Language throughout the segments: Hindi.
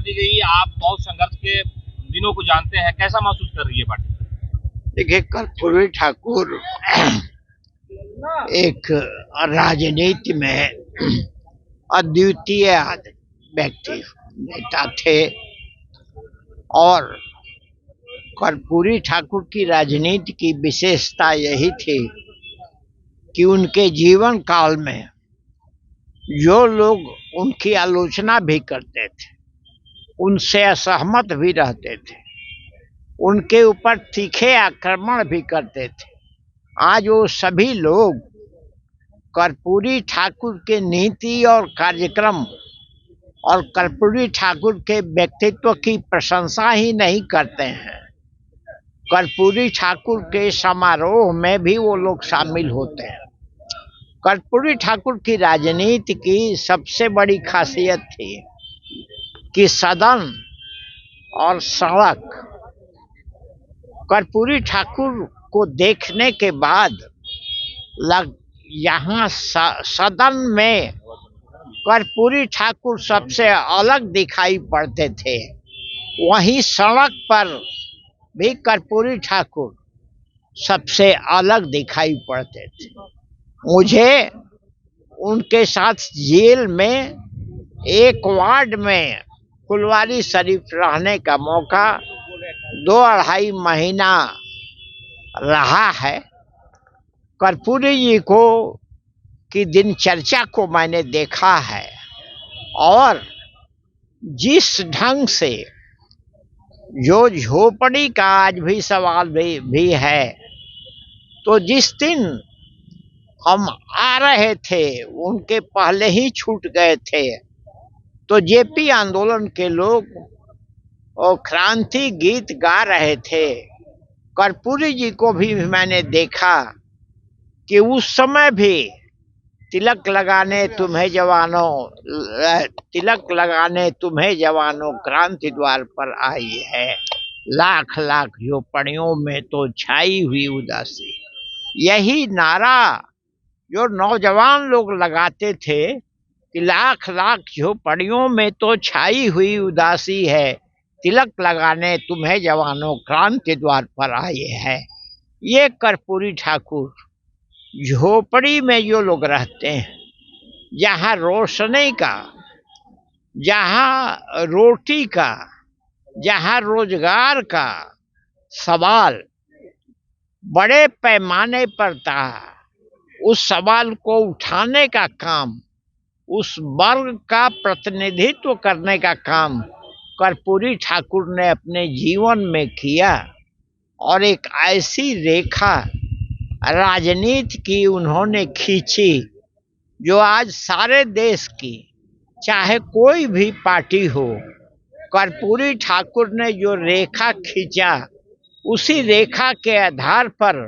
दी गई। आप बहुत संघर्ष के दिनों को जानते हैं, कैसा महसूस कर रही है पार्टी? देखिए, कर्पूरी ठाकुर एक राजनीति में अद्वितीय व्यक्ति नेता थे और कर्पूरी ठाकुर की राजनीति की विशेषता यही थी कि उनके जीवन काल में जो लोग उनकी आलोचना भी करते थे, उनसे असहमत भी रहते थे, उनके ऊपर तीखे आक्रमण भी करते थे, आज वो सभी लोग कर्पूरी ठाकुर के नीति और कार्यक्रम और कर्पूरी ठाकुर के व्यक्तित्व की प्रशंसा ही नहीं करते हैं, कर्पूरी ठाकुर के समारोह में भी वो लोग शामिल होते हैं। कर्पूरी ठाकुर की राजनीति की सबसे बड़ी खासियत थी कि सदन और सड़क, कर्पूरी ठाकुर को देखने के बाद यहाँ सदन में कर्पूरी ठाकुर सबसे अलग दिखाई पड़ते थे, वहीं सड़क पर भी कर्पूरी ठाकुर सबसे अलग दिखाई पड़ते थे। मुझे उनके साथ जेल में एक वार्ड में फुलवारी शरीफ रहने का मौका 2-2.5 महीना रहा है। कर्पूरी जी को की दिनचर्या को मैंने देखा है और जिस ढंग से जो झोपड़ी का आज भी सवाल भी है, तो जिस दिन हम आ रहे थे उनके पहले ही छूट गए थे, तो जेपी आंदोलन के लोग और क्रांति गीत गा रहे थे। कर्पूरी जी को भी मैंने देखा कि उस समय भी तिलक लगाने तुम्हें जवानों क्रांति द्वार पर आई है, लाख लाख झोपड़ियों में तो छाई हुई उदासी। यही नारा जो नौजवान लोग लगाते थे कि लाख लाख झोपड़ियों में तो छाई हुई उदासी है, तिलक लगाने तुम्हें जवानों क्रांति द्वार पर आए हैं। ये कर्पूरी ठाकुर झोपड़ी में जो लोग रहते हैं, जहाँ रोशनी का, जहाँ रोटी का, जहाँ रोजगार का सवाल बड़े पैमाने पर था, उस सवाल को उठाने का काम, उस वर्ग का प्रतिनिधित्व करने का काम कर्पूरी ठाकुर ने अपने जीवन में किया और एक ऐसी रेखा राजनीति की उन्होंने खींची जो आज सारे देश की, चाहे कोई भी पार्टी हो, कर्पूरी ठाकुर ने जो रेखा खींचा, उसी रेखा के आधार पर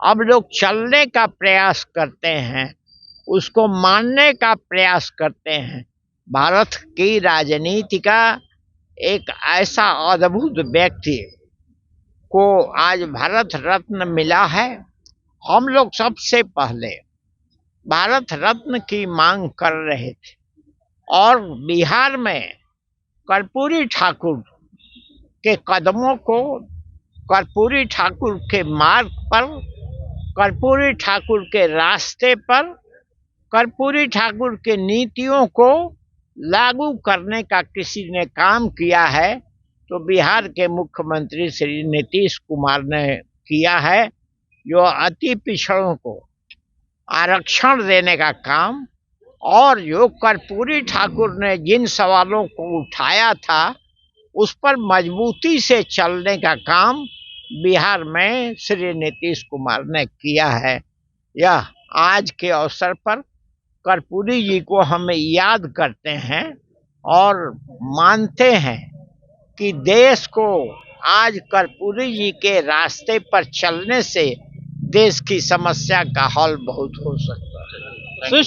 अब लोग चलने का प्रयास करते हैं, उसको मानने का प्रयास करते हैं। भारत की राजनीति का एक ऐसा अद्भुत व्यक्ति को आज भारत रत्न मिला है। हम लोग सबसे पहले भारत रत्न की मांग कर रहे थे और बिहार में कर्पूरी ठाकुर के कदमों को, कर्पूरी ठाकुर के मार्ग पर, कर्पूरी ठाकुर के रास्ते पर, कर्पूरी ठाकुर के नीतियों को लागू करने का किसी ने काम किया है तो बिहार के मुख्यमंत्री श्री नीतीश कुमार ने किया है, जो अति पिछड़ों को आरक्षण देने का काम और जो कर्पूरी ठाकुर ने जिन सवालों को उठाया था उस पर मजबूती से चलने का काम बिहार में श्री नीतीश कुमार ने किया है। यह आज के अवसर पर कर्पूरी जी को हम याद करते हैं और मानते हैं कि देश को आज कर्पूरी जी के रास्ते पर चलने से देश की समस्या का हल बहुत हो सकता है।